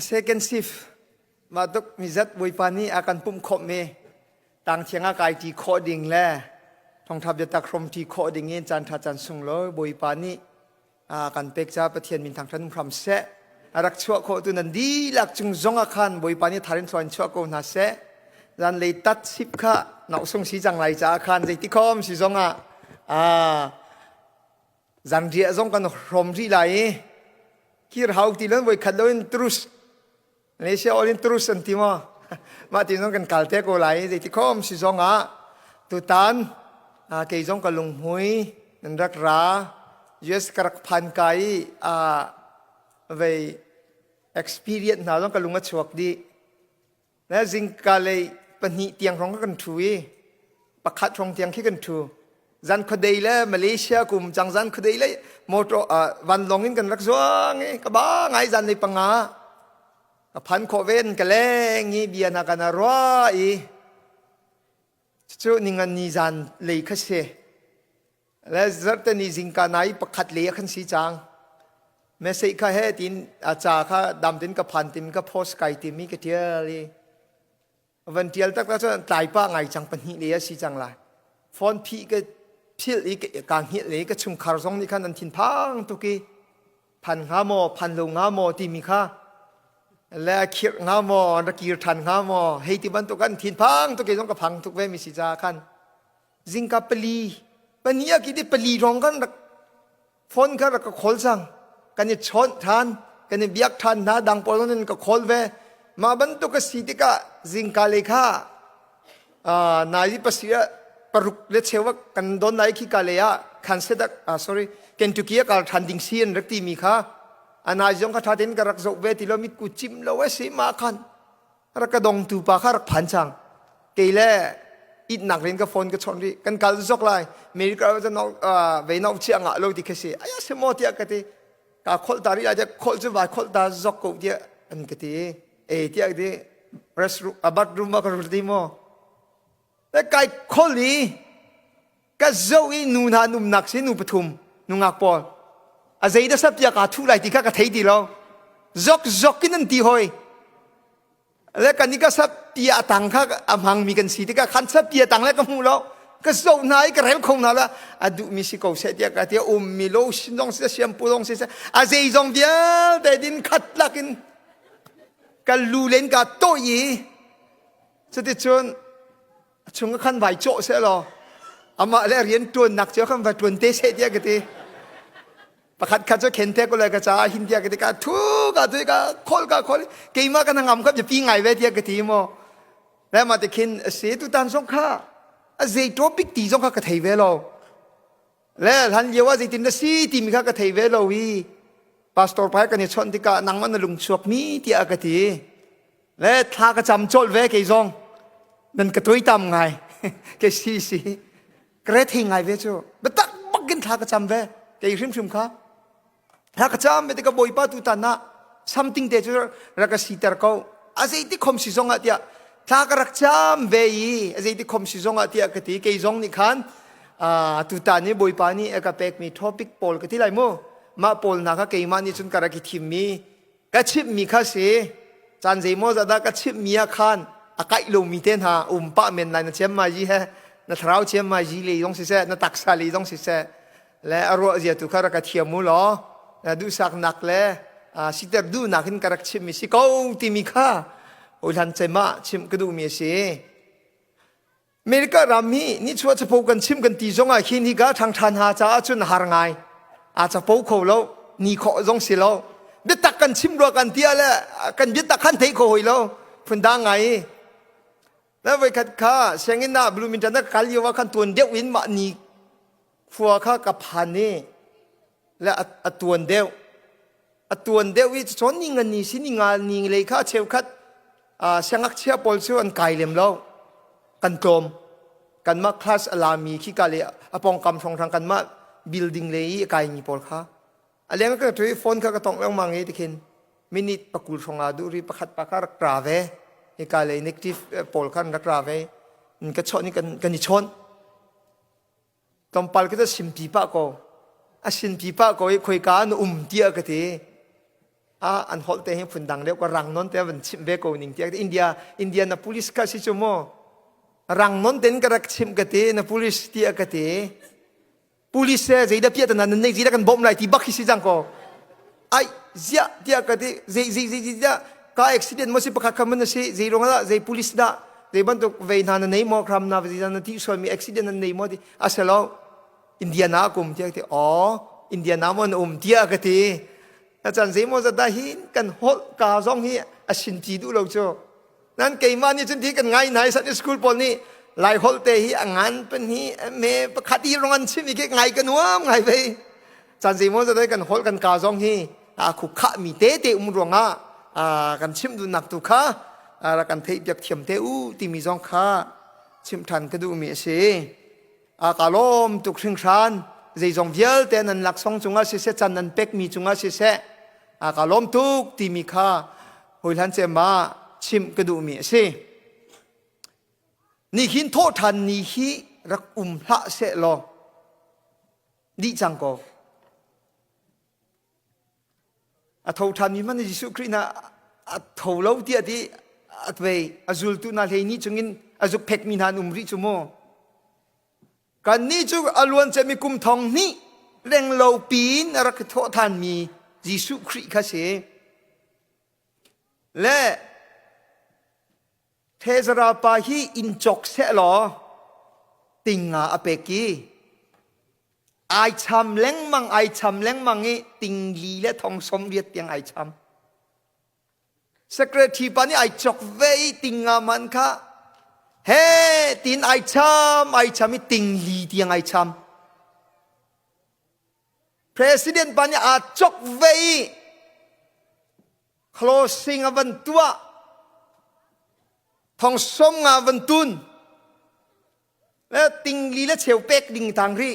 second shift maduk mizat boipani akan pum khop me tang chenga kai ti coding le thong thap ja tak khrom ti coding in chan tha chan sung lo boipani kan pek cha pathian min thang than phram se arak chua kho tu nan di lak chung zonga khan boipani tharin thon chua ko na se ran le tat sip kha nau sung si jang lai cha khan jai ti khom si zonga zang dia zong kan khrom ri lai kir hau ti lon boi khaloin trus Malaysia olin terus antima mati zong kan kalte ko lai jai ti khom si zonga tu tan ke zong ka lung hui nan rak ra yes karak phan kai về experience nào zong ka lunga chuak di na jing ka le pani tiang rong kan thui pakhat rong tiang khi kan thu zan khodei le Malaysia kum chang zan khodei le motor van longin kan rak zuang ka ba ngai zan le pangaพันโคเวนกันแล้งี้เบียนากันรัวอีจู่นิงันนิจันเลยขึ้นเสและจัดแต่นิจิงกันไหนประคัดเลี้ยขึ้นสีจางแม้สิ่งข้าเฮตินอาจารย์ข้าดำตินกับพันตินกับโพสไกติมีกระเทียเลยวันเทียลตักก็จะตายป้าไงจังปัญหาเลี้ยสีจังไรฟอนพีก็พิลอีกการเหี้ยเลยก็ชุมคาร์ซองนี่ขันนันทินพังตุกี้พันหาโมพันลงหาโมที่มีข้าและคิดงามอนักกีฬาทันงามอเฮติบันตุกันทินพังตุกเกจงกับพังตุกเวมิสิจาคันจิงกับปลีปนียกิดปลีรองกันฟอนกันก็ขอลสังกันนี่ชนทานกันนี่เบียกทานนะดังปอลนั้นก็ขอลเวมาบันตุกสิติกะจิงกาเลขานายปัสยาปรุกเลเชวกันโดนนายขี้กาเลยะคันเสดักsorry เคนตุกีการทันดิงเซียนรักตีมีข้าอันนั้นจงกระทำการรักษาเวทีเรามีกุจิมเราเวสีมาคันรักกระดงตูปาคารักพันช่างเกลี่ยอิดหนักเรียนกับฟอนกับชนดีกันการจกไล่เมริกาจะนอกเวนอกเชียงอ่ะเราดีแค่สิไอ้สมอที่กันที่การขอลตารีอาจจะขอลจะว่าขอลตาจกกูที่อันกันที่ที่อันที่รีสอร์ทบัตรรูมมากันที่มั้งแต่ไก่ขอลีก็เจ้าอีนูนานุ่มนักสินูปฐุมนูงักปอลอาศัยได้สับยากาทุไลที่ข้าก็เทดีแล้วจกกินนั่นตีหอยแล้วกันนี่ก็สับยาตังข้าก็มังมีกันสีที่ก็ขันสับยาตังแล้วก็มูแล้วก็โซนายก็เร็วคงนั่นละอะดูมีสิเขาเสียดีก็ที่มีโลชินองเสียเสียมปูลองเสียอาศัยจงเดียวแต่ดินขัดลักินก็ลูเลนก็โตยีสุดที่ชนก็ขันไหวโจเสียแล้วอามาแล้วเรียนตัวหนักเจ้าขันไหวตัวเตะเสียดีก็ที่ประคัดขัดจะเข็นเทก็เลยก็จะหินเดียกติกาทุกข์ก็คอลเกี่ยมากันงำครับจะปีไงเวทีกติโมแล้วมาแต่เข็นเสียตุตันสงข้าเสียตัวปิกตีสงข้ากระเทยเวลแล้วท่านเยาว่าสิตินสีติมีข้ากระเทยเวลวีพาสตอร์ไปกันเนี่ยชนติกานังมันลุงชวกมีที่อากาศแล้วท่ากระจำโจลเวกี่ซองนั่นกระตุยตำไงแกสีกระเทยไงเวจูบัดตักบักกินท่ากระจำเวแกยิ่งชิมข้าถ้ากระจำไม่ได้ก็บอยป้าตุตันนะ something เดี๋ยวรักสิตร์เขาอาศัยที่คมสิจงอ่ะเดียถ้ากระจำเวียอาศัยที่คมสิจงอ่ะเดียกติเกยจงนี่ขันตุตันนี่บอยป้านี่เอกเป็กมีท็อปิกโพลกติไรมั้งมาโพลนะคะเกยมันนี่จนกระกิทิมมีกระชิบมีข้าเสียจันเจโมจะได้กระชิบมีอาคารอากาศลมมีเต้นหาป้าเมนไลน์นั่นเชื่อมาจีฮะนั่นเท้าเชื่อมาจีเลยต้องสิเสนั่นตักซาลีต้องสิเสและอารมณ์เสียตุกระกเทียมมูลดูสักนักเลยสิเตอร์ดูนักขึ้นกระชิมมิสิเขาที่มีค่าอุลันเจมาชิมกระดูมีเสียเมริการามีนี่ชัวจะพูดกันชิมกันตีจงไอ้ขี้นี่ก็ทางทันหาจะจุนหารไงอาจจะพูดเขาแล้วนี่เขาจงสิแล้วเบ็ดตักกันชิมรัวกันเตี้ยแล้วกันเบ็ดตักขันเทเขาหอยแล้วพุ่นดังไงแล้วไปขัดข้าเสียงน่าบลูมินตันนักการเลี้ยวว่าขันตัวเดียววินมานี่ฟัวข้ากับพันนี่และตัวเดียววิจารณ์นี่เงินนี่สินี่งานนี่เลยข้าเชี่ยวคัดเสียงอักเชี่ยวปอลเชี่ยวอันไกลเลี้ยมแล้วกันกลมกันมาคลาสอลามีขี้กาเลยปองกำทองทางกันมาบิลดิ้งเลยไกลนี่ปอลข้าอะไรงั้นก็ถือฟอนข้าก็ต้องเล่ามังเอติเคนมินิปะกุลทองอาดูรีประคัดปะคารักราเวไกลเลยเนกทีฟปอลข้ารักราเวนี่ก็ชนนี่กันนี่ชนตอนปัลก็จะชิมปีปะก็อาชินปีปะก็คุยกันเตียกันที อันฮอลเตให้ฝุ่นดังเรียกว่ารังนนแต่วันชิมเบโกนิงเตียอินเดียนะพุลิสก็สิจโมรังนนเต็นกระชิมกะเตนะพุลิสเตียกะเตพุลิสเซย์ดาเปียตันนั้นในจีดักันบอมไลที่บักฮิสิจังก็ไอเสียเตียกะเตเซก็อุบิเหตุมันสิปะคักมันสิเซย์รงละเซย์พุลิสดาเซย์บันตุเวนานในมอครัมนาเวจินันที่ส่วนมีอุบิเหตุนั้นในมอที่อาศัยเราอินเดียนากุมเตียกะเตอ๋ออินเดียนามันเตียกะเตอาจารย์เสมอจะได้หินกันฮอลกาซองฮีอาชินจีดูเราโจนั่นเกี่ยมานี่จนที่กันไงไหนสัตว์สกูลปนนี่ไล่ฮอลเตฮีงานเป็นฮีเมย์ประคัดที่โรงงานชิมอีกไงกันวะไงไปอาจารย์เสมอจะได้กันฮอลกันกาซองฮีขุขะมีเตรวงกันชิมดูนักตุค่ะแล้วกันเทียบเทียมเตอูที่มีซองค่ะชิมทันก็ดูมีเสกาลมตุกชิงชันใจจงเวียลแต่นั้นหลักสองจุงอาเสจันนั้นเป็กมีจุงอาเสกาลมทุกที่มีค่าหุยหันเจมาชิมกระดูมีสินี่หินโทษทันนี่หิรักละเสลอดิจังก็โทษทันมีมันยิสุครินะโทษเราเดียดีไปจุลตุนาเลนี่จงอินจุเป็กมีนันริจุโมกันนี่จุอลวนจะมีกุมทองนี่เร่งเราปีนรักโทษทันมียิสุคริข้าเสและเทศราปาฮีอินจกเสลอติงอาเปกีไอชำเล้งมังงี้ติงลีและทองสมเรียดยังไอชำสักทีปานี่ไอจกเวติงามันค่ะเฮ้ตินไอชำมีติงลียังไอชำ President ปานี่อาจกเวclosing วันตัวทองสมงาวันตุนแล้วติงลีและเชวเป็กดิ่งทางรี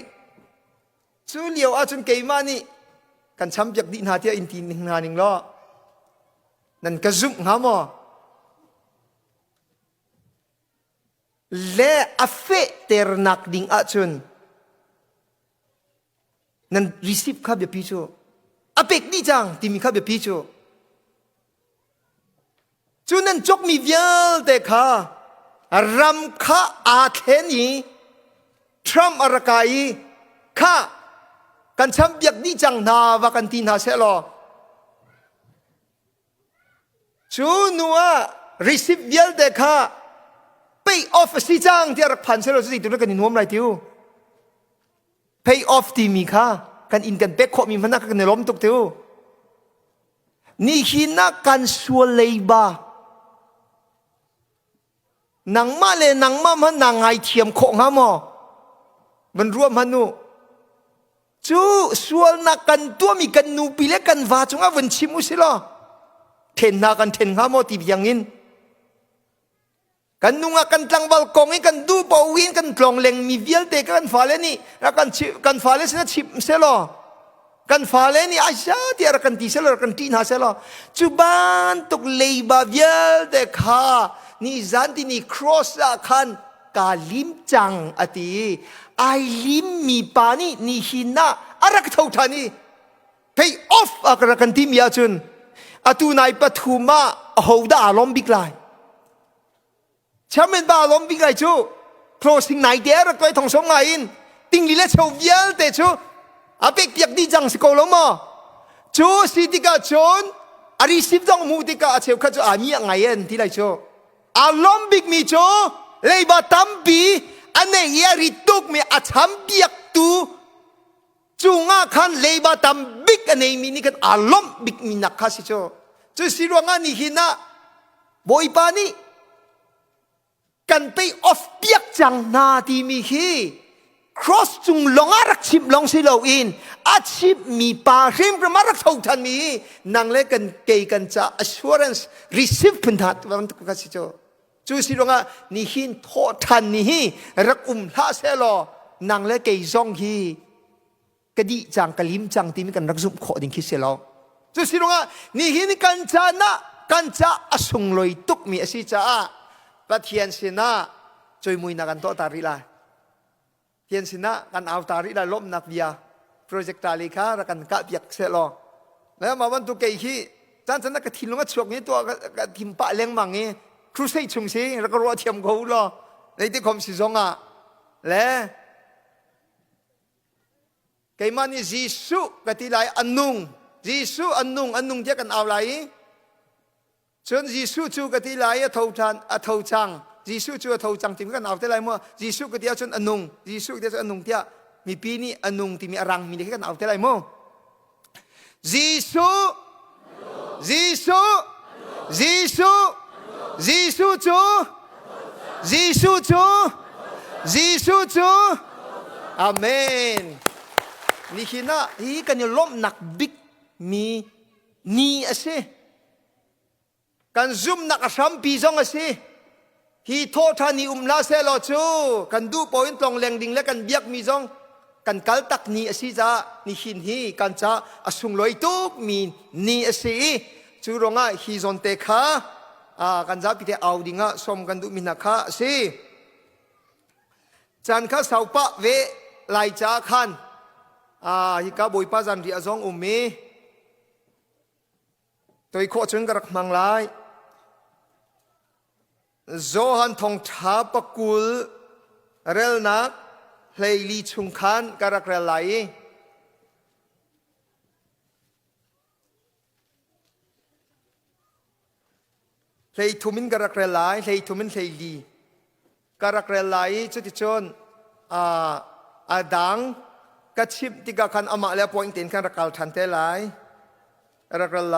จู่เลียวอาจนเกยมานี่กันช้ำจากดินหาเทียอินทีนิงนานิงล้อนั่นกระซุ่มหามอและอเฟเตอร์นักดิ่งอาจนนั่น receive ข้าเบียพิโชอเป็กนี่จังที่มีข้าเบียพิโชจุนั้นจกมีเวลเด็กค่ะรำข้าอาเทนีทรัมอรากายข้ากันช้ำเบียกนี่จังนาวากันตีนาเสลอจูนัว receive เวลเด็กค่ะ pay off สิจังที่รักพันเสลอสุดที่ตัวกันอินวมไรทิว pay off ที่มีค่ะกันอินกันเป็กขมีมันนักกันในล้มตุกทิวนี่หินักกันสัวเลยบานังมาเลยนังมามันนังไอเทียมโคงหามอมันรวมมันนูจูส่วนนักกันตัวมีกันนูปีเล็กกันว่าจงอาวันชิมุสิลอเทนนักกันเทนหามอตีบยังอินกันนุ่งกันตั้งบอลกงกันดูปอวินกันกลองเล็งมีเวียลเตกันฟ้าเลนี่แล้วกันฟ้าเลสินะชิมเสลอกันฟ้าเลนี่อาชาที่รักกันตีเสลอกันตีนาเสลอจูบ้านตุกเลยบาเวียลเตค่ะนี่จันที่นี่ cross อากาลิมจังอติไอลิมมีปานี่หินะอะไรก็เท่าทันนี่ pay off อะไรกันที่มีอาจุนอตูนายปฐุมาหูดาลมบิกไลฉันเป็นบาลมบิกไลจู closing ไหนเดียร์ก็ไอทองสงไงอินติงลีเลชเอาเวียลเตจูอาเป็กอยากดีจังสกอลมาจูสิติกาจนอาริสิบดองมูติกาเชวข้าจูอามีไงเอ็นที่ไรจูอารมณ์บิกมีโจเลยบาตัมบีอันนี้ยาริตุกมีอาชัมบียกตูจุงอาคันเลยบาตัมบิกอันนี้มีนี่กันอารมณ์บิกมีนักข้าสิโจจุสิรวงานี่หินะบอยปานี่กันไปออฟเปียกจังนาทีมีฮี cross จุงลงอารักชิบลงสิโลอินอาชิบมีปาริมประมารักเท่าทันมีนังเล็กกันเกยกันจะ assurance receive พันธัดวันตุกข้าสิโจจูสิรงานี่หินโทษทันนี่รักละเสลอนางเล็กเกยซองฮีกะดีจังกะลิมจังที่มีกันรักซุปขอดิ่งคิดเสลอจูสิรงานี่หินกันจะนะกันจะอสุงลอยตุกมีอสิจ้าปะเทียนสินะจอยมุยนักันโตตาริลาเทียนสินะกันเอาตาริลาล้มนักเบียโปรเจกต์ตาลิคารักันกะเบียกเสลอแล้วมาวันตุกเกยฮี จันจันนักทินลงก็ชกนี้ตัวก็ทิมปะเลี้ยงมังงี้ครูใส่ชุงสิแล้วก็รัวเทียมเขาหรอในที่คมสิจงอ่ะและไก่มันนี่ยิสุกติไลอันนุงยิสุอันนุงเจ้ากันเอาไรส่วนยิสุจูกติไลอะทาวจังยิสุจูทาวจังที่มันกันเอาแต่ไรมั่วยิสุกติอาชนอันนุงยิสุกติอาชนอันนุงเที่ยมีปีนี้อันนุงที่มีอรังมีเด็กกันเอาแต่ไรมั่วยิสุจูยิสุจูอาเมนนี่คือนะฮีกันยล้มหนักบิ๊กมีนี่อะสิกันซุ่มหนักซ้ำปีจงอะสิฮีโทษทานีลาเซลจูกันดูปอยน์ตรงแรงดิ่งและกันเบียกมีจงกันกัลตักนี่อะสิจ้านี่หินฮีกันจ้าอสุงลอยตุกมีนี่อะสิจูรงะฮีจอนเตคะกันจ้าพิเทเอาดิ่งะสมกันดูมินักะสิจันข้าสาวปะเวไลจ้าขันฮิกาบุยป้าจันที่อาจงมีตัวอีกข้อจึงกระมังไลโจฮันทองท้าปกุลเรลนักเฮลีชุงขันกระเรลไลเฮทุมินกระเรลไลเฮทุมินเฮลีกระเรลไลจุดที่ชนดังกัชิบติกาขันอามาแล้วพออินเทนขันรักลทันเทไลรักไล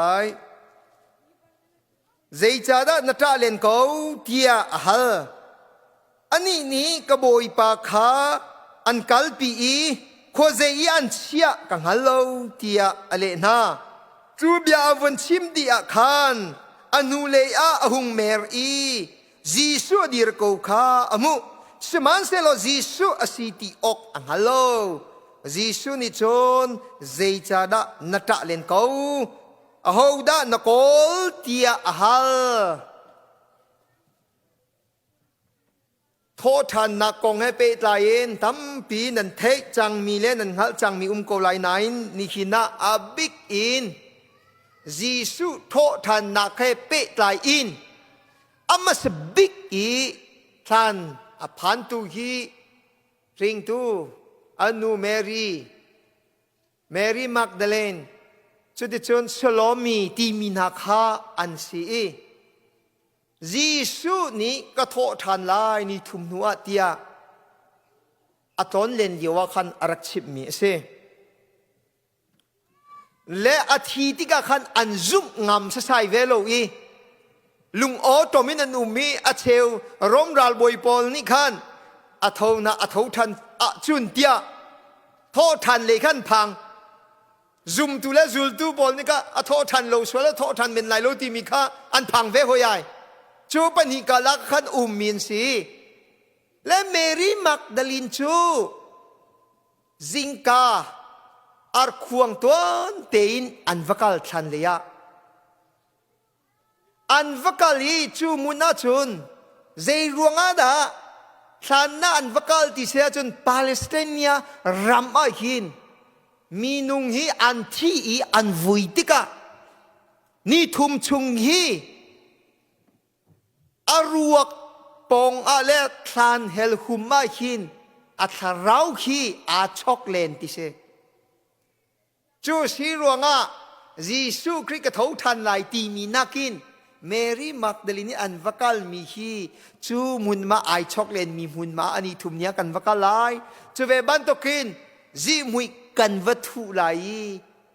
เจจาดานัตเลนเขาเทียฮัลอันนี้กบอยปาคาอันกัลปีโคเจียนเชียกังฮัลโลเทียอเลนาจูบยาวันชิมดีอาขันอนุเลอาหุงเมรีจีสุดีร์โกคาอมุสมันเซโลจีสุอสิติอกอังฮัลโลยิสุนิชนเจจาดานัตเลนเขาอาหูดานกอลเตียอาฮัลโทษทันนักกงให้เปิดลายนทำปีนันเทจังมีเล่นนันฮัลจังมีโกลายนัยนิคินาอาบิกอินยิสุโทษทันนักให้เปิดลายอินอามาสบิกอีทันอพันตุฮีริงตูอนุเมรีมักดาเลนจุดที่ชนสโลมีที่มีนักฮาอันซียิสุนี่ก็โทษทันลายนี่ทุมนัวเตียอัตอนเล่นเยาวคันอารักชิบมีเสและอาทิตย์ก็คันอันซุ่มงามสายเวโลอีลุงโอตมินันอุมีอาเชลรมรัลบอยปอลนี่คันอาทาวนาอาทาวทันอาจุนเตียโทษทันเลยขันพังซุมตุและซุลตุบอลนี่ก็โทษทันโลสวะโทษทันเป็นไลโลตีมีค่าอันพังเวหอยจูปันหิกาลักขันมินสีและเมรีมักดาลินจูซิงกาอาร์ควงตัวนเตอินอันวกัลทันเลยอันวกัลฮีจูมุนาจุนเจรวงอาดาฉันน่ะอันวกัลที่เสียจนปาเลสไตเนียรัมอาหินมีนุงฮีอันที่อันวุยติกะนี่ทุมชุงฮีอารวกปองอาเลทานเฮลหุมมาหินอัทราวฮีอาช็อกเลนติเสจูสีรวงอายิสุคริกะทาวทันไลตีมีนักินเมรีมักดาลินีอันวกัลมีฮีจูมุนมาไอช็อกเลนมีมุนมาอันนี้ทุมเนียกันวกัลไลจูเวบันตกินจีมุยกันวัตถุไล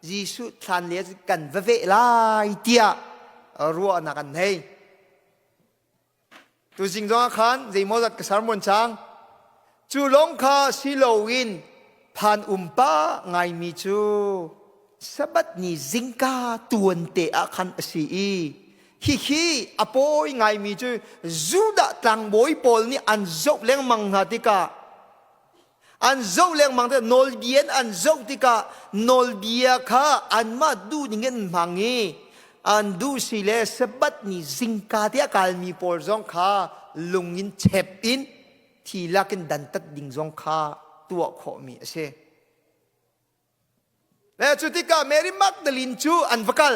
ยิสุทันเลียกันวเวไลเตียรัวนักันเฮตุสิงจงอาคันจีมอจัดกษารมนจางจูลงคาซิโลวินผ่านป้าไงมีจูสบัดนี่จิงกาตวนเตะคันสีฮีอโปยไงมีจูจูดะตังบอยปอลนี่อันจบเลี้ยงมังหาติกาอันจบเลี้ยงมังแต่นอลเบียนอันจบติกานอลเบียค่ะอันมาดูนี่เงินมังงี้อันดูสิเลสบัดนี่จิงกาที่กาลมีปอลจงค่ะลุงอินเช็บอินที่ลักนดันตัดดิ่งจงค่ะตัวขอมีเสและจุดที่กาเมริมักดลินจูอันวกัล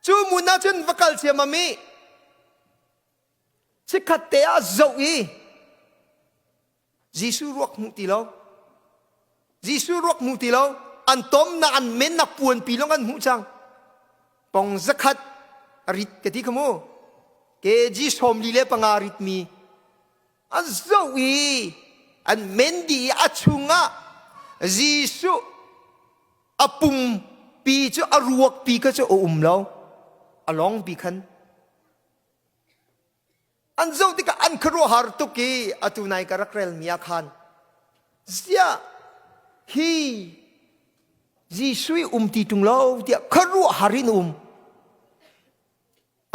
จูมุนาจุนวักลเสียมามีสิขัดเตะโจอียิสุรวกมุติโลยิสุรวกมุติโลอันตอมนักอันเมนนักปวนปีลงกันหูจังปองสักขัดริดกะทิขโมเกจิสมลีเลปังอาริดมีอันโจอีอันเมนดีอัชุงะยิสุอปุ่มปีจะอรวกปีก็จะเราอลองปีขันอันโจติกอันครัวฮาร์ตุกีอตุนายกรักเรลมีอาคารเสียฮียิสุยตีตุงเราเดียครัวฮาริน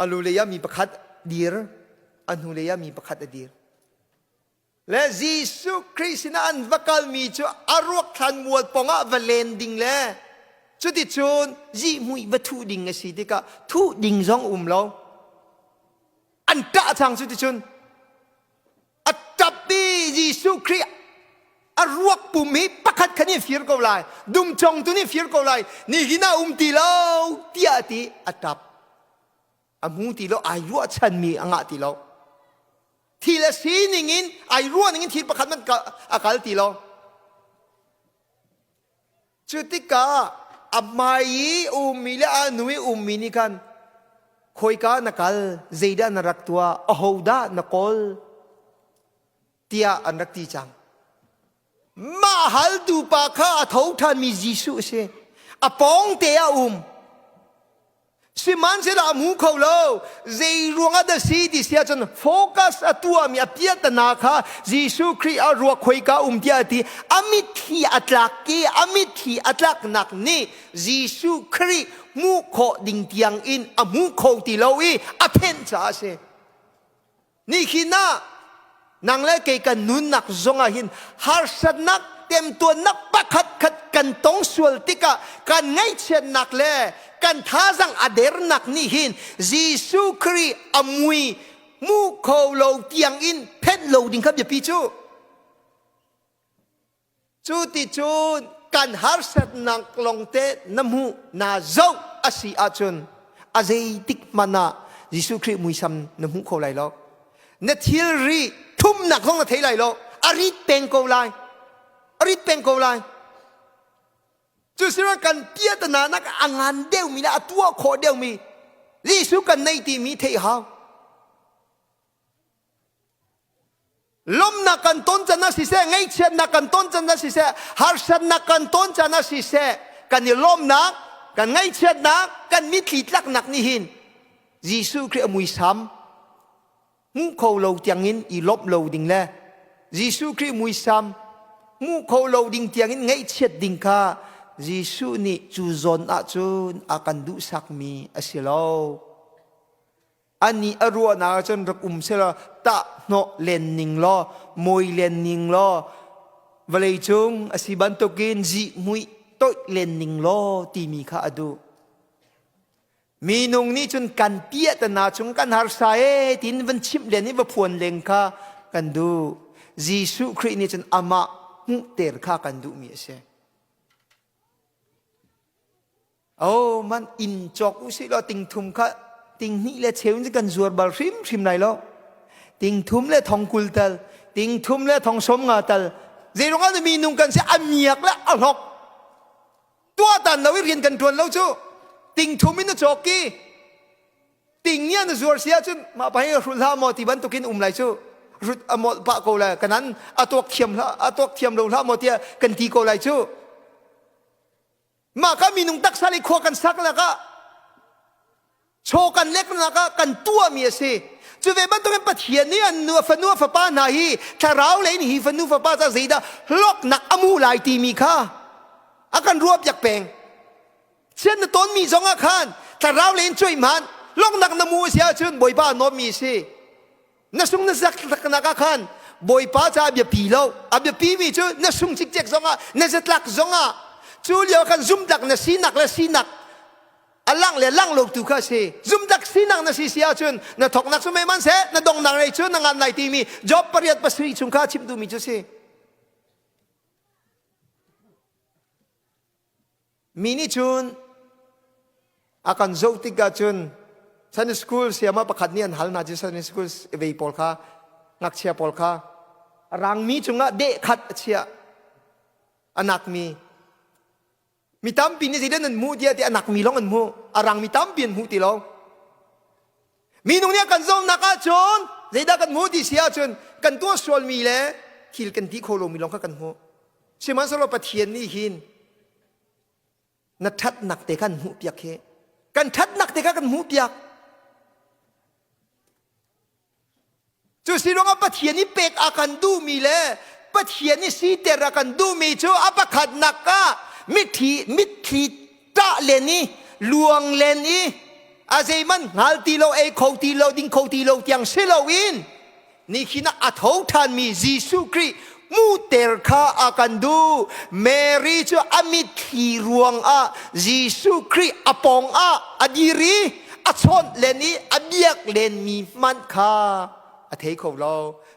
อัลูเลยามีประคัดดีร์อันฮูเลยามีประคัดดีร์และยิสุคริสต์นั้นวักลมีจะอารวกทันมวลปองะวเลนดิงและจุดที่ชนยิมุยวัตถุดิงสิที่กะทุดิงซองเราอันตะทางจุดที่ชนอัตตับดียิสุคริสต์อารวกปุ่มให้ประคัดขันนี้ฟิร์กเอาไลดุมจงตัวนี้ฟิร์กเอาไลนี่กินาตีเราเตียตีอัตตับอามูตีเราอายุฉันมีอ่างตีเราทีละสีนิงินไอรัวนิงินทีประคันมันอากาศตีเราจุดที่กาอับมายีมีและอานุยมีนี่กันคอยกานักลเจดานรักตัวอโหดานักลเตียอันรักตีจังมาฮัลดูปาข้าทาวทันมียิสุเสอปองเตียสิมันเสดามูเขาโลเจรวงอัดสีดิเสียจนโฟกัสตัวมีอภิยตนาคายิสุคริสต์รัวคอยกาเดียตีอามิทีอัตลักกีอามิทีอัตลักนักนี่ยิสุคริสต์มูโคดิงเตียงอินอามูโคติโลอีอเพนจ้าเสนี่ขีน่านางเล่เกกันนุนนักจงอาหินฮาร์สนักเต็มตัวนักปักขัดขัดกันตองสวลติกะกันไงเช่นนักเล่กันท้าสังอเดรนักนี่หินยิสุคริสต์อมวยมูโคโลเตียงอินเพชรโลดิงครับอย่าปีจูจูติจูนกันฮาร์สนักลงเตน้ำหูนาเจ้าอาศิอาจุนอาเจติกมานายิสุคริสต์มวยซ้ำน้ำหูโคไลโลเนทิลรีทุ่มหนักของเทไลโลอาริตเป็นโกไลอาริตเป็นโกไลจุดสิ่งกันเพียรนานักอ่างเดียวมีนะตัวโคเดียวมีลิสุกันในที่มีเทหาลมนักกันต้นจันทร์สิเสไงเช่นนักกันต้นจันทร์สิเสฮาร์ชันนักกันต้นจันทร์สิเสกันนี่ลมนักกันไงเช่นนักกันมิตรลักนักนี่หินยิสุคริสต์มวยซ้ำมูเขาโลเตียงอินอีลบโลดิงแลยิสุคริสต์มวยซ้ำมูเขาโลดิงเตียงอินไงเช่นดิงค่ะยิสุนี่จูซอนอาจุนอากันดูสักมีอาศิลาอันนี้อรัวนาจนรักเสละตะโนเลนนิงล้อมวยเลนนิงล้อวลัยจงอาศิบันตกินจีมวยต้อยเลนนิงล้อตีมีข้าอดูมีนงนี้จนกันเปียตนาจงกันหาสายตินวันชิมเลนนี่ว่าพวนเลงข้ากันดูยิสุคริสต์นี่จนอามาหุเตอร์ข้ากันดูมีเสโอ้มันอินจอกอุสิเราติงทุมข้าติงนี่เลเชวจะกันจวดบาริมริมไหนล้อติงทุมเลทองกุลตัลติงทุมเลทองสมงาตัลเจรงอันมีนุ่งกันเสียอามียกและอัลฮอกตัวตันเราเรียนกันทวนแล้วจูติงทุมมินจอกกี้ติงเนี่ยนจวดเสียจนมาไปให้รุ่นละมอติบันตุกินไหลจูรุ่นอมอปะโกเลยกันนั้นอตัวเทียมละอตัวเทียมเราละมอเตียกันทีโกไหลจูมาก็มีนุ่งตักสลิขวกันสักแล้วก็โชกันเล็กแล้วก็กันตัวมีสิจะเวบันต้องเป็นปะเทียนนี่นัวฟันนัวฟ้าป้านาฮีถ้าเราเลยนี่ฟันนัวฟ้าป้าจะสีดาล็อกหนักอมูลายตีมีค่าอาการรวบอยากแปลงเช่นต้นมีสองอาคารถ้าเราเล่นช่วยมันล็อกหนักนมูเสียชื่นบ่อยป้านอมีสินั่นสุ่งนั่นสักนักอาคารบ่อยป้าจะอาบยาปีเราอาบยาปีมีชื่อนั่นสุ่งจิกเจ๊กสองอ่ะนั่นจะลักสองอ่ะจูเลียวกันซุ่มดักนั่นสีนักและสีนักอัลลังเลยลังโลกตุกาเสซุ่มดักสีนักนั่นสีเสียจนนั่นทอกนักสมัยมันเสนั่นดงนักในจนนั่งงานในทีมีจ็อบปริยัติปัสรีจุงข้าชิมดูมีจุเสมีนี่จุน อาการโจติกาจุนซันสกูลเสียมาประคัดนี่อันฮัลนาจิซันสกูลเวย์พอลค่ะนักเชียร์พอลค่ะรังมีจุงละเดะขัดเชียอนักมีตั้มปีนี่สิเดนันมูเดียที่อนักมีร้องอันมูรังมีตั้มปีนมูตีร้องมีตรงนี้กันโจนักจนเจด้ากันมูที่เสียจนกันตัวส่วนมีเลยคิลกันที่โคโลมีร้องกันมูใช่ไหมสำหรับประเทศนี้หินนัดทัดหนักแต่กันหูเปียกเหกันทัดหนักแต่กันหูเปียกจู่สิร้องประเทศนี้เป็กอาการดูมีเลยประเทศนี้สีเตระกันดูมีจู่อัปขัดหนักกะมิทีตะเลนี่ลวงเลนี่อาเซมันงาลตีโลเขาตีโลดิ้งเขาตีโลเตียงเซโลวินนี่ขีนักอัฐาวทานมียิสุคริมูเตอร์ข้าอากันดูเมรีจูอามิทีรวงยิสุคริอปองอดีรีอชนเลนี่อเบียกเลนมีมันข้าอเทเขาเรา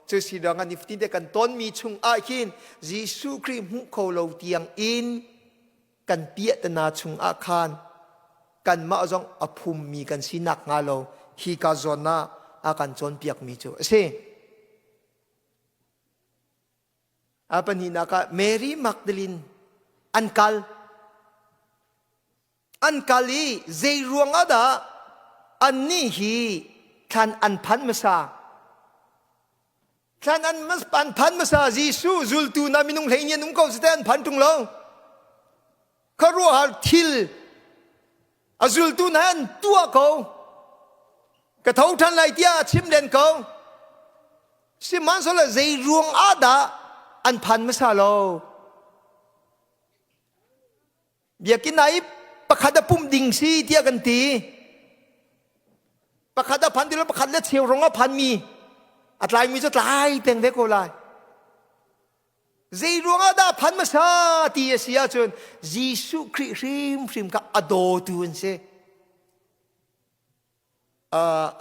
จะสิรังอันนี้ฟินเดกันต้นมีชุงหินยิสุคริมุเขาเราเตียงอินกันเปียตนาชุงอาคารกันมาจงอภูมิมีกันสินักงาโลฮีกาจอนาอากันจนเปียกมีจูเซ่อาปันหินักเมรีมักดลินอันกัลีเจรวงอาดาอันนี้ฮีท่านอันพันมาซาท่านอันพันมาซาจีซูจุลตูนามินุงเฮียนุงเขาสเตนพันตุงลงเขารู้หาทิลอาจุลตูนั้นตัวเขากระทบทันไรที่ชิมเด่นเขาสิมันสละใจรวงอาดาอันพันมาซาโลเบียกินไหนประคัดปุ่มดิ่งซีเทียกันตีประคัดพันที่เราประคัดเลือดเชียวรงพันมีอะไรมีจะตายเต็งเวกโอไลใจรวงอาดาพันมาซาตีเสียจนยิสุคริมกับอโดตูนเซ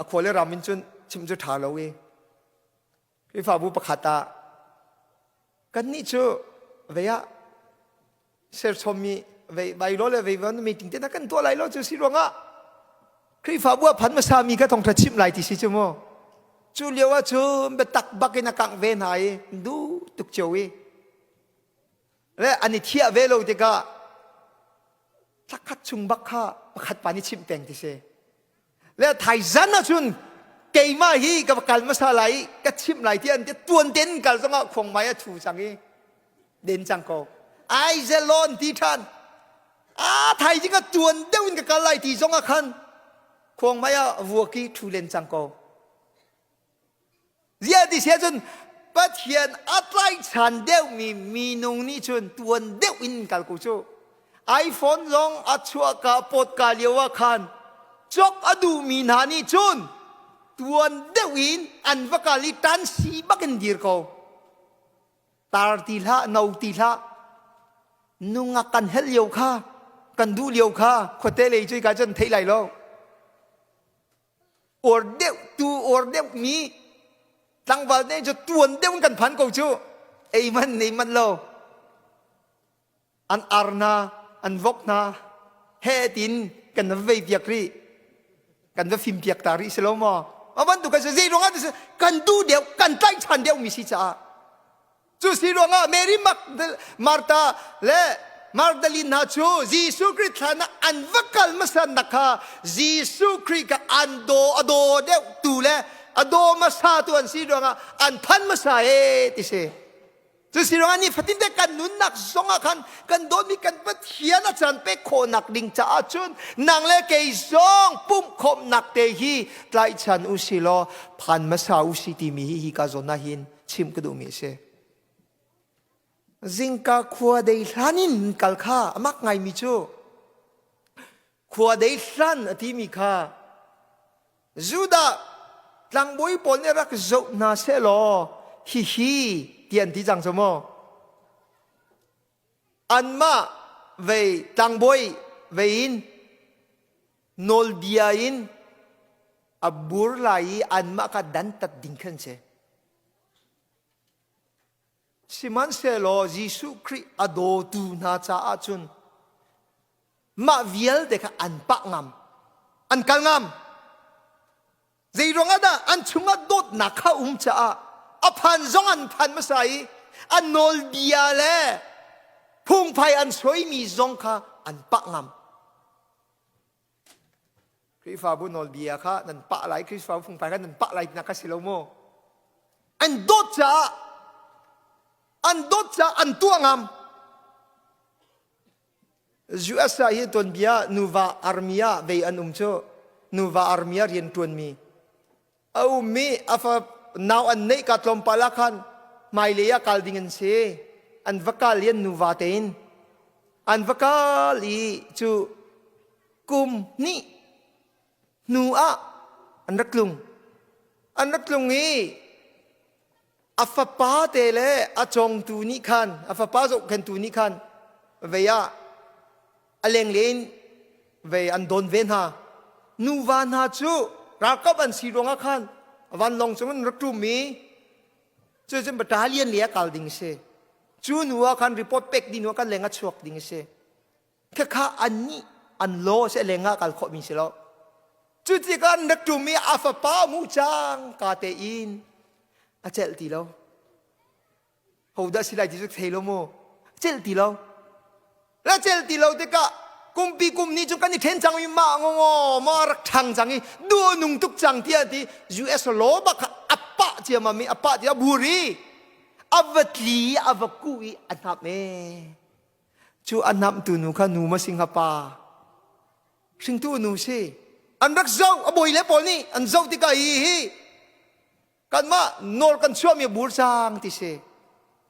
ขวเลรามินจนชิมจุดถาเราเองพี่ฝ่าบุปขัดตากันนี่จูเวียเซอร์ชมีเวียใบโรเลเวียวันมีติงเต้นกันตัวไหลโลจูสิรวงอ่ะพี่ฝ่าบัวพันมาซามีก็ต้องทัดชิมไหลที่สิจูโมจูเลียวว่าจูเบตักบักนักกังเวนหายดูตุกเจวีและอันนี้เทียเวโลเดกะสักขัดชุงบักข้าขัดปานิชิมแต่งที่เซและไทยจันนะจุนเกยมาฮีกับกัลมาซาไลกับชิมไหลที่อันที่ตัวเด่นกัลสงะคงไม่ถูจังฮีเด่นจังก็ไอเซลอนที่ท่านไทยจริงก็ตัวเด่นกับกัลไลที่สงะคันคงไม่วัวกีถูเล่นจังก็เสียที่เสียจนประเทศอะไรฉันเดียวมีนงนี่จนตัวเดียวอินกัลกูจูไอโฟนลงอัชัวกับปดกาเลียวคันจอกอดูมีนานี่จนตัวเดียวอินอันวักลิตันสีบักันดีร์เขาตาตีละนาตีละนุงกันเฮลเลียวค่ะกันดูเลียวค่ะคนเตเลยช่วยกันจนเทไหลโลออร์เดียวตัวออร์เดียวมีตั้งวันนี้จะตัวเดียวกันพันกูจูไอ้มันโลอันอาร์นาอันวกนาเฮตินกันเวียกรีกันว่าฟิล์มเปียกตาริสโลมอวันตุกันจะซีรวงอ่ะกันดูเดียวกันใต้ชันเดียวมีสิจ้าจูซีรวงอ่ะเมรี่มาร์ตาและมาร์ดลินฮาจูยิสุคริสต์นะอันวักลมาสันนักฮะยิสุคริสต์กับอันโดอโดเดียวตูเลอโดมาซาตัวอันซีรวงอ่ะอันพันมาซาติเซจูสิรวงอันนี้ฟัดดินเด็กกันนุนนักสงกันกันโดนมีกันปัดเขียนอาจารย์เปโคนักดิงจ้าจุนนางเล่เกยซองปุ่มคมนักเตฮีไตรชันอุสิโลพันมาซาอุสิติมีฮีกาโซนาหินชิมกระดูมีเซจิงกาขวดเดลันินกัลข้ามักไงมิจูขวดเดลันที่มีข้าจูดาหลังบุยปนเนี่ยรักโจนาเซโลฮีเตียนที่จังสมออันมาเวตังบุยเวอินโนลเบียอินอับบุรไลอันมากัดดันตัดดิ่งขึ้นเซสิมันเซโลยิสุคริอโดตูนาจาอาจุนมาเวียลเด็กอันปะงาม อันกัลงามใจรองadaอันชุงดดนักข้าจ้าอพันจงอันพันมาใส่อันโนลเบียเล่พุ่งไฟอันสวยมีจงข้าอันปักงามคริสฟาบุนโนลเบียข้านั่นปักไหลคริสฟาพุ่งไฟข้านั่นปักไหลนักสิโลโมอันดดจ้าอันตัวงามยูเอสไอตัวเบียนูวาอาร์มียเวอันโจนูวาอาร์มียเรียนตัวมีเอามีอาฟนาวอันนี้กัดลมปาลักันไม่เลียกัลดิ่งเสอันวักกาเลียนนูวาเตนอันวักกาลีจูกุมนี่นูอาอันรักลุงนี้อาฟป้าเตเลอาจงตูนิคันอาฟป้าจงกันตูนิคันเวียอเลงเลนเวียอันโดนเวนฮานูวานฮาจูรักกับอันสีรองอาคันวันลงจงรักตูมีจูจนบัตรเลียนเลียกัลดิ่งเสจูนัวคันรีพอร์ตเป็กดินัวกันเลงชวกดิ่งเสแค่ข้าอันนี้อันโลเสเลงกัลขมิเสลจูที่กันรักตูมีอาฟป้ามูจังกาเตอินอาเจลตีเราเขาได้สิไลที่สุดเทโลโมเจลตีเราแล้วเจลตีเราเด็กะกุมปีกุมนี้จงกันนี่เทนจังมีมางงมารักทางจังอีดูนุ่งทุกจังที่ที่ US โลบักอัปปะเจียมามีอัปปะเจียบุรีอวตลีอวกุยอันนับเมจูอันนับตัวนูขานูมาสิงคโปร์สิงตัวนูสิอันรักเจ้าอบอยเล็บปอนี่อันเจ้าที่กายฮีกันมาโนร์กันชัวมีบูรซังที่เส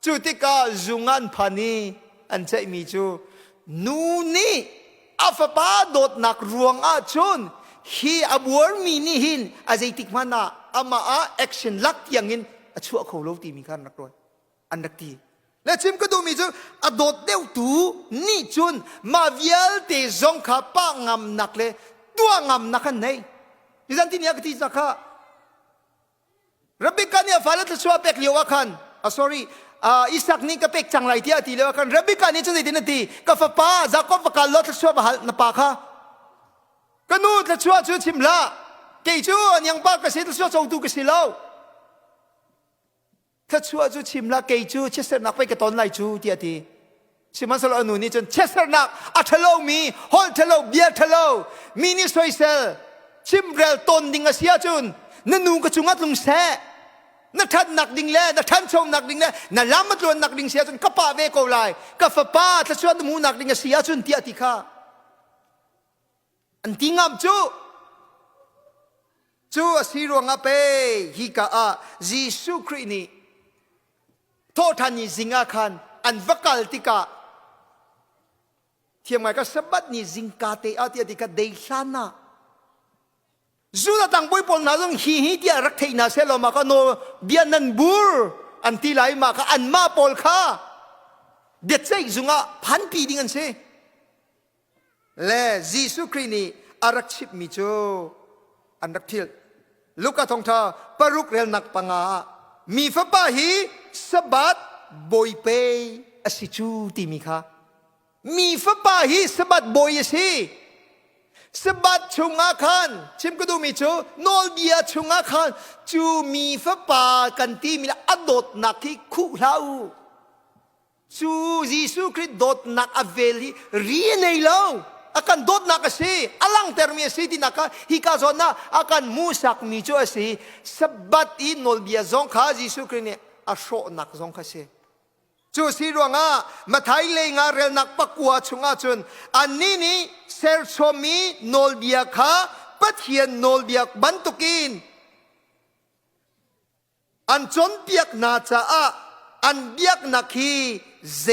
จูติกาจุงันพันีอันใจมีจูนูนี่อาฟป้าโดดนักรวงอาชนฮีอับวร์มีนี่หินอาใจติกมานะอามาอาแอคชั่นลักอย่างนี้ชั่วเขาโลตีมีการนักรวยอันนักตีและชิมก็ดูมีจูอโดดเดียวตูนี่จุนมาเวียลเตจงข้าป้างำนักเลยตัวงำนักกันไหนนี่จันที่นี่ก็ที่สักข้ารับบิกันเนี่ยฟ้าละชัวเป็กเลียวกันsorry อิสักนี่ก็เป็กจังไรที่อาทิเลียวกันรับบิกันนี่จะได้ดีนาทีก็ฟ้าป้าจากก็ฟ้าการลดชัวบาลนปาค่ะก็นู่นชัวจูชิมละเกี่ยจูอันยังป้าก็เสียชัวจงตูก็เสียแล้วถ้าชัวจูชิมละเกี่ยจูเชสเตอร์นักไปกับตอนไรจูที่อาทิชิมันสโลอนูนี่จนเชสเตอร์นักอัทะโลมีฮอลทะโลเบียร์ทะโลมินิสวยเซลชิมเรลตนดิงอาเซียจุนนั่นนูก็จุงัดลุงแซ่นั่นท่านนักดิ่งเล่นั่นท่านชมนักดิ่งเล่นั่นล้ำมัดล้วนนักดิ่งเสียจนกระป๋าเวกเอาไลกระฟ้าถ้าชวนมูนักดิ่งเสียจนเตียติข้าอันที่งามจูสิรวงอาเปฮิกาอาจิสุครินีโทษทันยิสิงอาคันอันวักลติกาเทียมไงก็สบัดนิสิงกาเตอาติติกาเดชานาZula tang boy pol na zong hi dia rak thei na selo ma ka no bian nan bur an ti lai ma ka an ma pol kha det sei zunga phan pi ding an se le Jesu Krini arak chip mi cho an rak thil luka thong tha paruk rel nak panga mi fa pa hi sabat boy pe asichu ti mi kha mi fa pa hi sabat boy siสบัดชุงอาคันชิมก็ดูมีจูโนลเบียชุงอาคันจูมีฟ้าป่ากันตีมีละอดดนักที่คู่เล่าจูยิสุคริสต์ดดนักอเวลีเรียนในเล่าอาการดดนักสิอลังเทอร์มีสิที่นักฮิกาโซน่าอาการมูสักมีจูสิสบัดอินโนลเบียซองข้ายิสุคริสต์เนี่ยอาโชนักซองข้าสิจูสิรวงามาไทยเลยงาเรลนักปักกัวชุงอาจุนอันนี้นี่เซลชมีโนลเบียข้าปัทเฮียนโนลเบียบันตุกินอันจนเปียกนาจาอันเบียกนักฮีเซ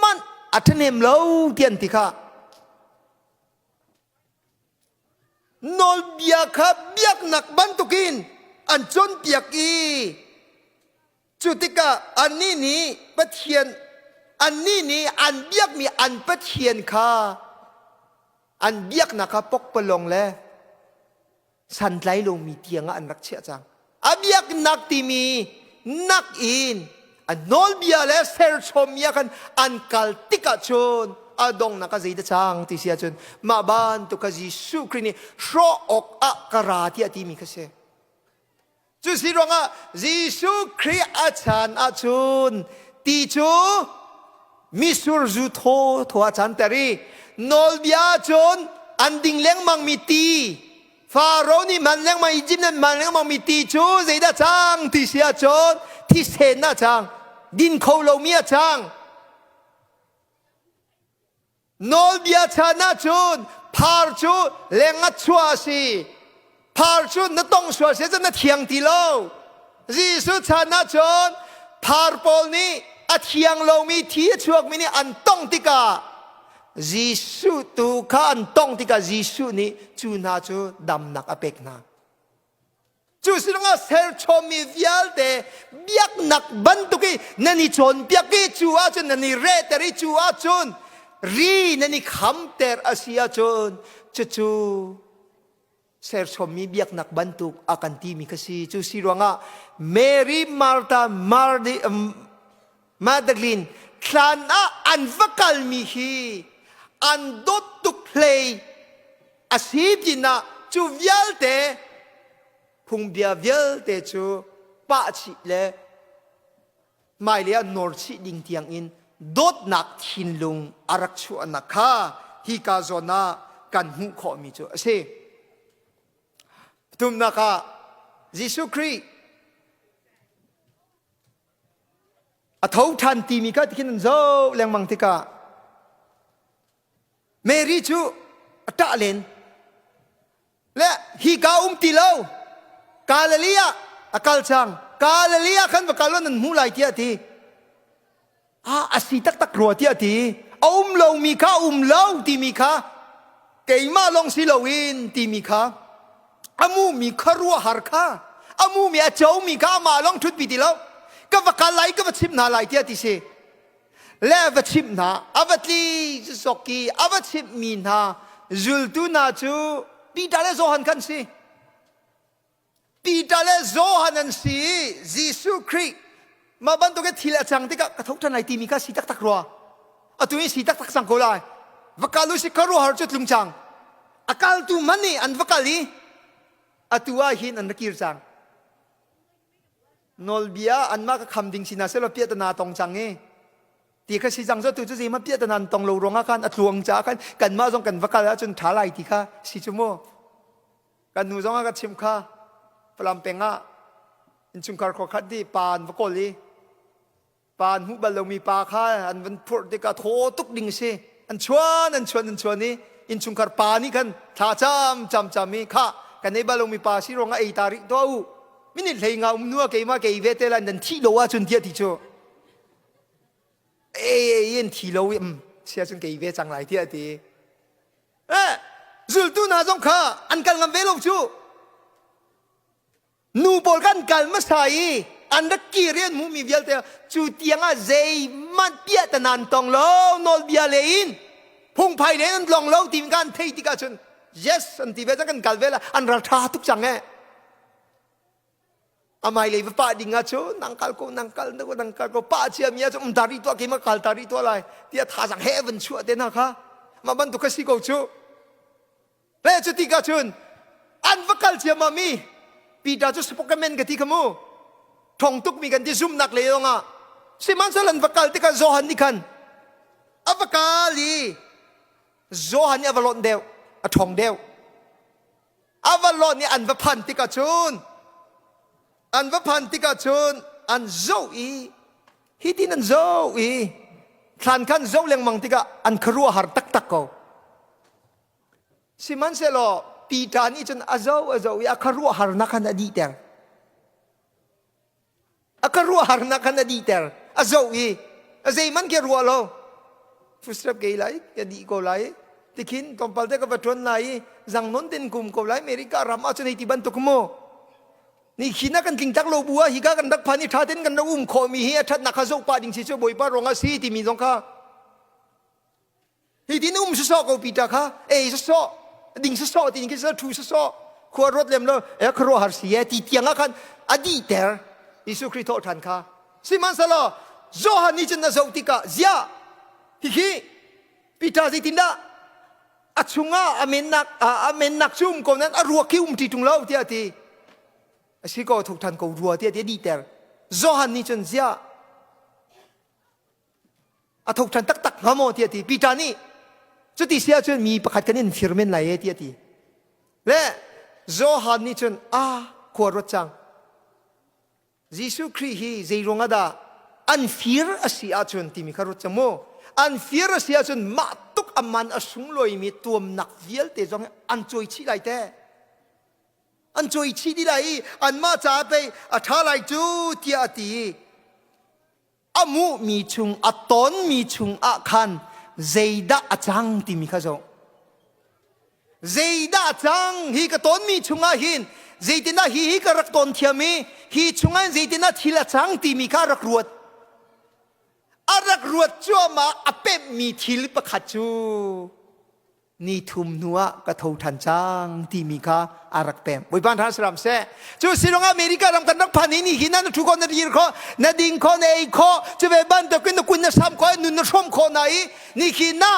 มันอัตเนมเลวเตียนติข้าโนลเบียข้าเบียกนักบันตุกินอันจนเปียกอีจุติกาอันนี้นี่ปัทเฮียนอันนี้นี่อันเบียกมีอันปัทเฮียนข้าอันเบียกนะคะปกปลงแล้วสันไลลงมีเตียงอันรักเชี่ยจังอันเบียกนักที่มีนักอินอันโนลเบียและเซลชมยากันอันกัลติกาชน อาดงนักใจตะจางที่เสียจนมาบ้านตุกจิสุครินีโชอกอักราที่อธิมีกเสจุสิรองะจิสุคริอาจารย์อาจุนตีจูมิสุรจุโทโทอาจารย์เตรีนอลเบียจนอันดิ่งเลี้ยงมังมิตีฟาโรห์นี่มันเลี้ยงมังอียิปต์นั่นมันเลี้ยงมังมิตีจูใจตะจางที่เสียจนที่เซนน่าจางดินเขาเราเมียจางนอลเบียชนะจุนพาร์จูเลงัดชัวสีพาร์จูนต้องชัวสีจะนั่เทียงตีโลจีสุชนะจุนพาร์ปอลนี้อัเทียงเรามีที่ช่วงมินิอันต้องติกาจีสุตุข้าอันต้องติกาจีสุนี้จูนาจูดำนักอเปกนาจูสิลงาเซอร์ชอมีวิลเดเบียกนักบันตุกีนันนี่ชนเบียกกีจูอาจุนนันนี่เรตริจูอาจุนรีนันนี่คำเตอร์อาเซียจนจูเซอร์ชอมีเบียกนักบันตุกอากันทีมีกษีจูสิลงาเมรีมาร์ตามาดลินคลานาอันวักลมีฮีอันดดตุกเพลย์อาชีพจินะจูวิลเดพุงเบียเวลเตจูป้าชิเลไม่เลียนอร์ชิดิงเทียงอินดดนักทินลุงอารักชัวนักข้าฮิกาโซนากันหูขอมีจูเซ่ตุมนักข้ายิสุครีอัฐาวทันตีมีข้าที่นั่นโซ่แรงมังติกาเมริจูตะเลนและฮิกาติโลกาลเลียอากาลจังกาลเลียขันว่ากาลนั้นมูลายที่อทีอาศิตักรัวที่อทีโลมีข้าโลที่มีข้าเกยมาลงสิโลวินที่มีข้าอามูมีข้ารัวหาร์ข้าอามูมีอาเจ้ามีข้ามาลงทุดปีติโลก็ว่ากาลไลก็ว่าชิมนาไลที่อทีเสและว่าชิมนาอาวัตลีสกีอาวัตชิมมีนาจุลตุนาจูปีดาเลโซฮันกันสิปีตาเลโซฮันันซียิสุคริมาบันตุกทีละจังที่กะทุกท่านไหนที่มีกะสีตักรัวอะตุยสีตักสังโกลายวกาลุสิคารัวหาจุดลุงจังอากาลตุมันนี่อันวกาลีอะตัวหินอันนักกิรจังนอลเบียอันมากคำดิ่งสินาเซลเปียตนาตองจังเงตีกสิจังจะตุจุสิมาเปียตนาตองโลรงอาการอัตลวงจ้ากันมาจงกันวกาลจนท้าลายที่ข้าสิจุโมกันนูจงอาการชิมข้าพลัมเป็งอ่ะอินชุงคาร์ขคัดดีปานวกลีปานหุบลมีปาข้าอันวันพุธเด็กโทตุกดิ่งสิอันชวนนี้อินชุงคาร์ปานี่กันท่าจำมีข้ากันในบาลมีปาสิรองไอตาริตัวอูมินิเลยงานัวเกยมาเกยเวเตลันดันที่โลว่าจนเดียติโจยันที่โลเสียจนเกยเวจังไรเดียติจุลตุนาจงข้าอันกันงามเวลจูนูบอลกันกัลมาใส่อันดักกีเรียนมูมีเวลเตจูเตียงอาเซมันเปียตนันตองโลนอลเบียเลนพงไผ่เลนลองโลทีมกันเทติกาชน yes อันที่เวจังกันกัลเวลอันราชาทุกจังไงอาไม่เลยป้าดิ่งอาชูนังกัลก็ป้าเชียมีอาชูตารีตัวกี่มากัลตารีตัวอะไรที่ท่าสังเฮวันชัวเดนะค่ะมาบันทุกสิ่งกูชูเล่จุดที่กาชนอันวักัลเชียมามีปีดาจุสปอกเมนกันที่ขมูทองตุกมีกันที่ซุ่มนักเลยองอ่ะสิมันสลันวักัลที่กันโซฮันนี่กันอวักัลีโซฮันนี่อวลอนเดียวทองเดียวอวลอนนี่อันวัพันที่กาชุนอันวัพันที่กาชุนอันโซอีฮิตินันโซอีขันขันโซเลี้ยงมังที่กาอันครัวหาร์ตักเขาสิมันเสลอปีตานี่จนอาโซอยากรัวหานักขันอดีตเตอร์อารัวหานักขันอดีตเตอร์อาโซมันเกี่ยรัวโลฟุสรับเกยไลยดีก็ไลที่ขินตอนพัลเตก็ไปทวนไลจังนนเต็นกุมก็ไลอเมริการามาจนในที่บันทุกโมนี่ขินนักกันกิงจักโลบัวฮิกากันดักพันิท่าเต้นกันนักคอมีเฮียทัดนักข้าโซปาดิงชิโซบอยปารองอาซีที่มีตรงข้าฮิดินุ่มสุดๆก็ปีตาข้าสุดดิ่งสอดิ่งกินสทูสอขวดรถเล่มแล้วครัวหาเสียตีเตียงกันอดีตเตอร์ยิสุคริสต์ทันข้าสิมันสละโจฮันนี่จันทร์โซติกาเสียฮิฮิปี pita zai tinda achunga amen nak chum ko nan arua ki ti tung lau tia ti asi ko thuk than ko rua tia di ter zohan ni chon zia a thuk than tak tak ngamo tia ti pita ni chu ti sia chon mi pakhat kanin firmen lai tia ti le zohan ni chon ko ro chang Jisu Christ hi zeironga da an fear asia chon ti mi kharot chamo an fear asia chon ma tuk aman asung loi mi tuam nak vial te jong an choi chi lai te an choi chi di lai an ma cha pe a tha lai chu ti ati amu mi chung aton mi chung a khan zeida achang ti mi kha zo zeida achang hi ka ton mi chunga hin zeitina hi ka rak ton thiami hi chungan zeitina thila chang ti mi kha rak ruat arak ruat choma apep mi thil pakhat chu ni thum nuwa ka thau than chang ti mi kha arak pem boi ban than sram se chu silong america ram kan rak phani ni hinan thu ko na rir kho na ding kho nei kho chu be ban to kun kun na sam kho nun na som kho nai ni hina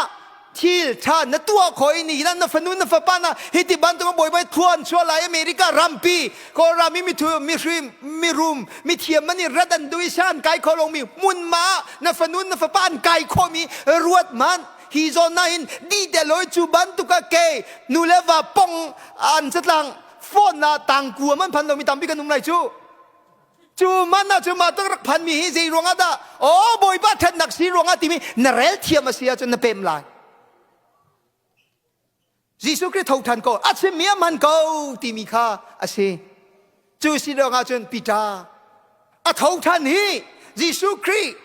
thil tha na tua khoi ni hinan na fanun na fapana hiti ban to boi bai thuan chwa lai america rampi ko rami mi thu mi shrim mi rum mi thiam mani radan dui san kai kho long mi mun ma na fanun na fapan kai kho mi ruat man hi zon na in di de loi chu ban tu ka ke nu le wa pong an chatlang phone na tang ku man phan lo mi tam bi kan num lai chu man na chu ma tak rak phan mi hi zei ronga da o boi ba that nak si ronga ti mi na rel thiam asia chu na pem lai Jisu Christ thau than ko ache mia man ko ti mi kha ase chu si ronga chun pita a thau than hi Jisu Christ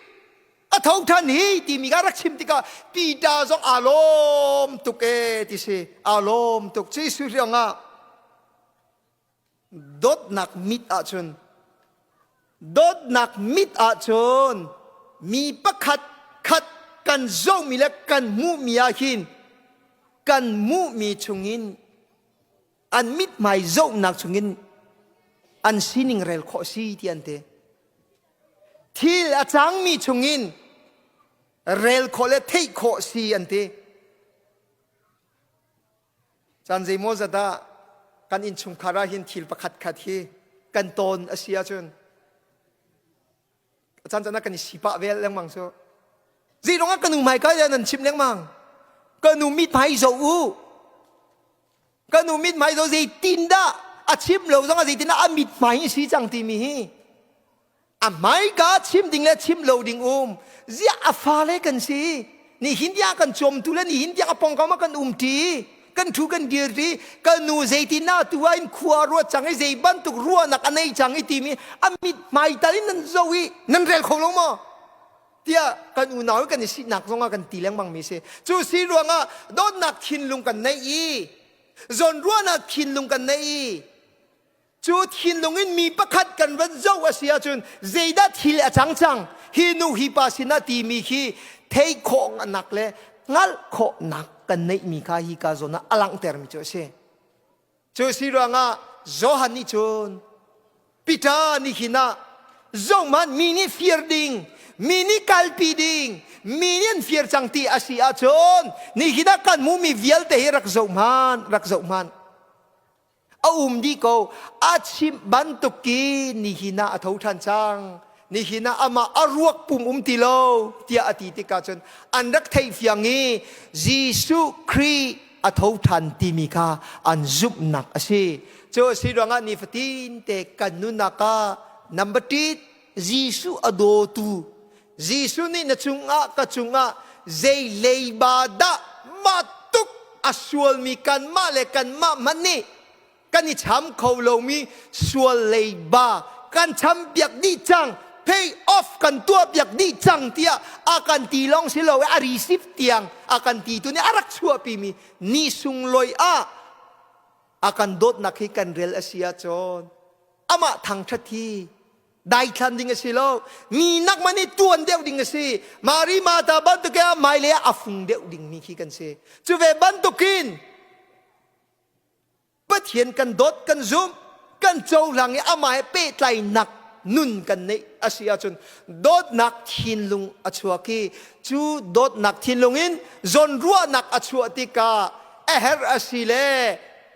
a thau than hi ti mi ga rak chim ti ka pita zong alom tuk e ti se alom tuk Jisu ronga dot nak mit a chun dot nak mit a chun mi pakhat khat kan zo mi le kan mu mi a hin kan mu mi chungin an mit mai zo nak chungin an sining rel kho si ti ante thil a chang mi chungin rel kho le thei kho si ante chan zai mo zada kan in chung khara hin thil pakhat khat hi kan ton asia chun chan chana kan sipa vel leng mang so zai ronga kan mai ka ya nan chim leng mang kanu mit mai zo u kanu mit mai zo zai tinda a chim lo zong a zai tinda a mit mai si chang ti mi hi a mai ka chim ding le chim lo ding zia a fa le kan si ni hindia kan chom tu le ni hindia pong ka ma kan ti kan thu kan dir ti kanu zai tinda tu in khua ro chang zai ban tu ro nak anei chang ti mi a mit mai ta nan zo wi nan rel khong lo mo tia kan unaw kan si nak zonga kan tilang bang mi se chu si ruanga don nak khin lung kan nei i zon ruana khin lung kan nei chu khin lung in mi pakhat kan van zo asia chun zeida thil a chang chang hi nu hi pa sina ti mi hi thei khong anak le ngal kho nak kan nei mi kha hi ka zona alang ter mi chu se chu si ruanga zohan ni chun pita ni hina zoman mini fear ding mini kalpiding minian fear changti asia chon ni hida kan mu mi vial te rak zauman di ko achim bantuki ni hina athau than chang ni hina ama aruak pum tilo tia ati ti ka chon anrak thei fiangi Jisu Christ athau than ti mi kha an zup nak ase cho si ronga ni fatin te kanuna ka number 3 Jisu ado tu Jisu ni na chunga zai leiba da matuk aswal mi kan ma le kan ma mani kan ni cham khâu lo mi swal leiba kan cham biak di chang pay off kan tua biak di chang tia akan tilong silo a receive tiang akan ti tu ni arak chua pi mi ni sung loi akan dot nakhikan rel asia chon ama thang thati dai than ding asilo mi nak mani tuan deu ding asi mari mata ban tu ka mai le afung deu ding mi khi kan se chu ve ban tu kin pathian kan dot kan zoom kan chou lang e amai pe tlai nak นุนกันในอาเซียจนโดดนักทินลุงอชัวกีจูโดดนักทินลุงอินจนรัวนักอชัวติกาเอเฮรอาศิเล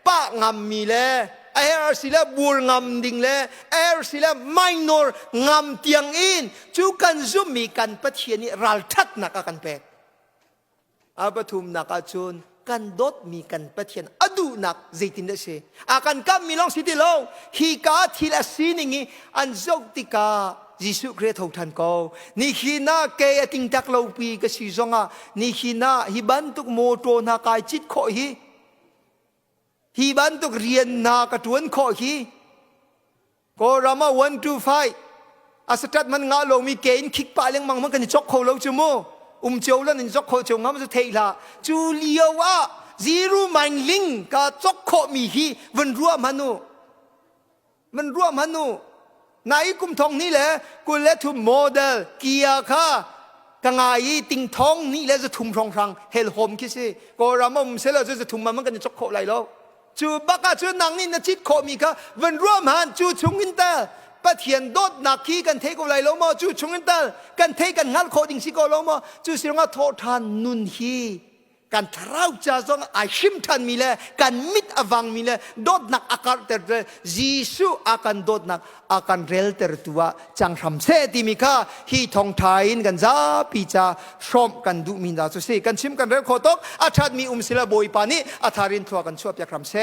ปะงามมีเลเอเฮรอาศิเลบูรงามดิ่งเลเอเฮรอาศิเลไม่นอร์งามเตียงอินจูกันซุมีกันปะเทียนี่รัลทัดนักกันเป็ดอาปทุมนักอาจุนกันดดมีกันปะเทียนอดูนักเจตินเดชอากันกัมมีลองสิติลงฮีกาทีละสีนิงอันจกติกายิสุคริสต์ทุกท่านก็นี่ขีน่าเกยติงตักเราปีกสิจงอ่ะนี่ขีน่าฮิบันตุกโมโตนักายจิตโคฮีบันตุกเรียนนักตวนโคฮีก็รามา1 to 5อาสตัดมันงาลงมีเกณฑ์คิกปะเลี้ยงมังมันกันจกโคเราจุโมเจ้าแล้วนี่จกโคจงงั้นมันจะเทละจูเลียวว่าซีรูมันลิงกับจกโคมีฮีวันรัวมันรัวมันนายกุมทองนี่แหละกูเล่ทุมโมเดลเกียร์ค่ะกังไงติงทองนี่แหละจะทุ่มทองรังเฮลโฮมคิดสิก็รามาเสร็จแล้วจะทุ่มมันกันจกโคไรแล้วจูบักจูนังนี่นะจิตโคมีค่ะวันรัวมันจูชงอินเตอร์ปะเทียนโดดนักขี้กันเทกอะไรลงมาจูชงกันตากันเทกันงัดโคดิ่งสิก็ลงมาจูสิงห์โททานนุนฮีกันทราวจ้าจงอาชิมทันมีเลยกันมิดอวังมีเลยโดดนักอาการเตอร์จีสุอาการโดดนักอาการเรลเตอร์ตัวจังทำเสติมิค่ะฮีทองไทยกันจ้าปีจ้าชมกันดูมินดาสุสิกันชิมกันเรลโคตกอาชาดมีสิละบอยปานีอาทารินทัวกันชวบยักทำเส